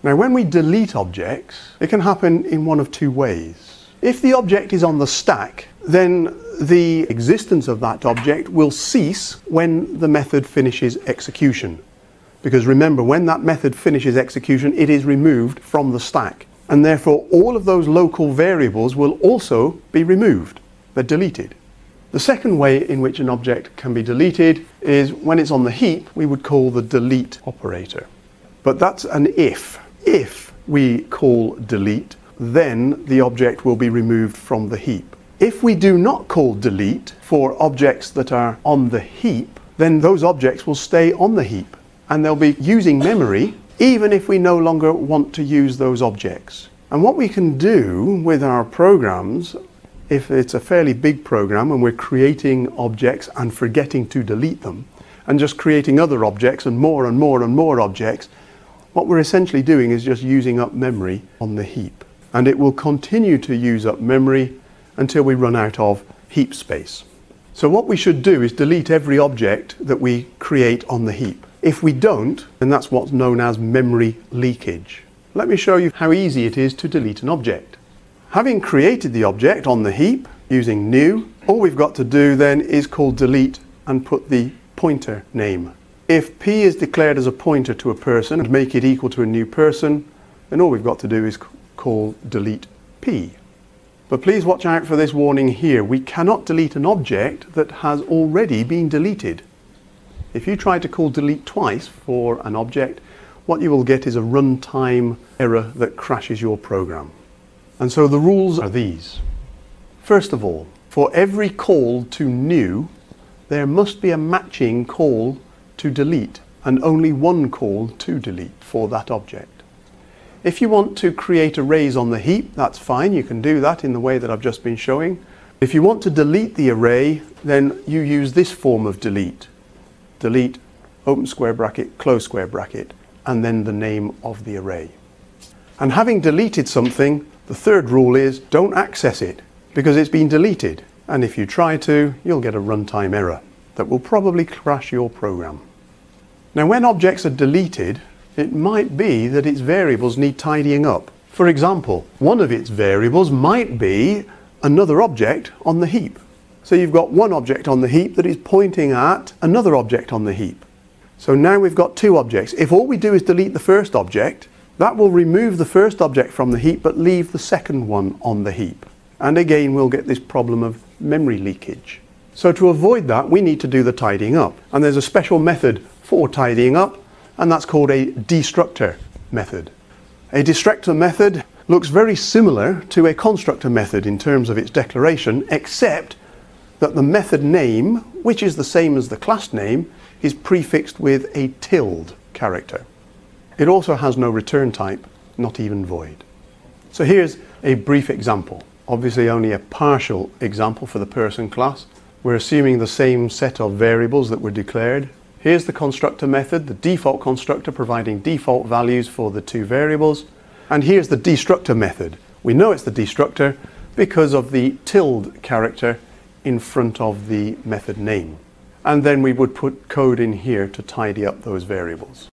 Now, when we delete objects, it can happen in one of two ways. If the object is on the stack, then the existence of that object will cease when the method finishes execution. Because remember, when that method finishes execution, it is removed from the stack. And therefore, all of those local variables will also be removed. They're deleted. The second way in which an object can be deleted is when it's on the heap, we would call the delete operator. But that's an if. If we call delete, then the object will be removed from the heap. If we do not call delete for objects that are on the heap, then those objects will stay on the heap and they'll be using memory even if we no longer want to use those objects. And what we can do with our programs, if it's a fairly big program and we're creating objects and forgetting to delete them and just creating other objects and more and more and more objects, what we're essentially doing is just using up memory on the heap. And it will continue to use up memory until we run out of heap space. So what we should do is delete every object that we create on the heap. If we don't, then that's what's known as memory leakage. Let me show you how easy it is to delete an object. Having created the object on the heap using new, all we've got to do then is call delete and put the pointer name. If P is declared as a pointer to a person and make it equal to a new person, then all we've got to do is call delete P. But please watch out for this warning here. We cannot delete an object that has already been deleted. If you try to call delete twice for an object, what you will get is a runtime error that crashes your program. And so the rules are these. First of all, for every call to new, there must be a matching call to delete and only one call to delete for that object. If you want to create arrays on the heap, that's fine. You can do that in the way that I've just been showing. If you want to delete the array, then you use this form of delete. Delete, open square bracket, close square bracket, and then the name of the array. And having deleted something, the third rule is don't access it because it's been deleted. And if you try to, you'll get a runtime error that will probably crash your program. Now, when objects are deleted, it might be that its variables need tidying up. For example, one of its variables might be another object on the heap. So you've got one object on the heap that is pointing at another object on the heap. So now we've got two objects. If all we do is delete the first object, that will remove the first object from the heap but leave the second one on the heap. And again, we'll get this problem of memory leakage. So to avoid that, we need to do the tidying up. And there's a special method for tidying up, and that's called a destructor method. A destructor method looks very similar to a constructor method in terms of its declaration, except that the method name, which is the same as the class name, is prefixed with a tilde character. It also has no return type, not even void. So here's a brief example. Obviously only a partial example for the person class. We're assuming the same set of variables that were declared. Here's the constructor method, the default constructor providing default values for the two variables. And here's the destructor method. We know it's the destructor because of the tilde character in front of the method name. And then we would put code in here to tidy up those variables.